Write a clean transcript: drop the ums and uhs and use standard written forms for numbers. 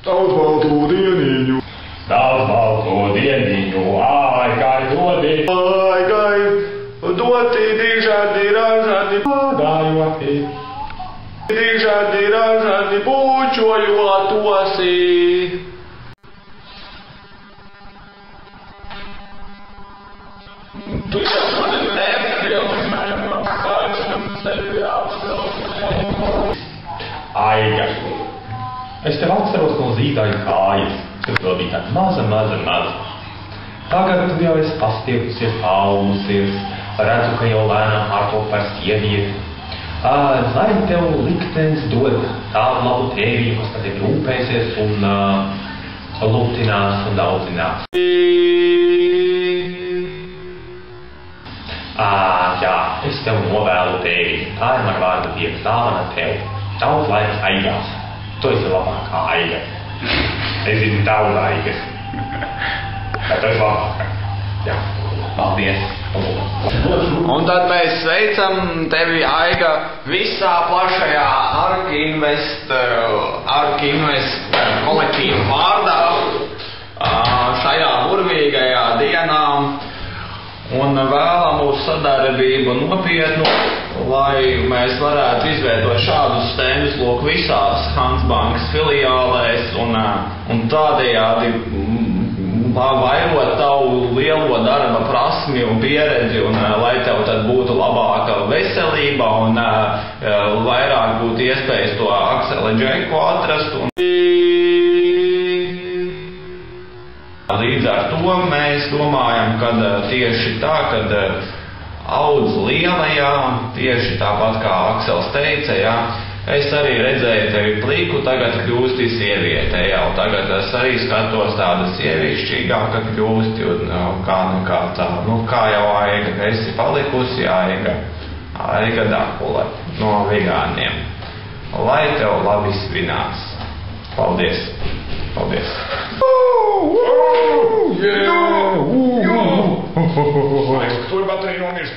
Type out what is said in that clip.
Daudz baltu dieniņu. Daudz baltu dieniņu, āikai dodi. Āikai doti, dižādi, ražādi, Dājoti. dižādi, ražādi, bučojotosi. Aiga. Es tev atceros no zīdaiņa kājas, kad vēl bija tāda maza. Tagad tu jau esi pastiepusies, paaugusies, redzu, ka jau lēnām pārkop par sievieti. Lai tev liktenis dod tādu labu tēviju, kas par tevi rūpēsies un luptinās un daudzinās. Jā, es tev novēlu tēviju. Tā ir man vārda dieva dāvana tev. Daudz laikas aigās. Tu esi labākā aiga. Es zinu daudz aigas. Bet tu esi labākā. Jā. Paldies. Un tad mēs sveicam tevi, Aiga, visā plašajā Ark Invest kolektīva vārdā šajā burvīgajā dienā. Un vēlam mūsu sadarbību nopietnu, lai mēs varētu izveidot šādus stendus lūk visās Hansbankas filiālēs un tādējādi vairot tavu lielo darba prasmi un pieredzi un lai tev tad būtu labāka veselība un vairāk būtu iespējas to Akseli Džeku atrast. Līdz ar to mēs domājam, ka tieši tā, kad audz lielajā, tieši tāpat kā Aksels teica, jā, es arī redzēju tevi pliku, tagad kļūsti sieviete, jau tagad es arī skatos tāda sievišķīgāka kļūsti, un kā jau Aiga, esi palikusi Aiga Dakule no Vigāniem. Lai tev labi svinās. Paldies. Paldies. Tur baterija nomirst.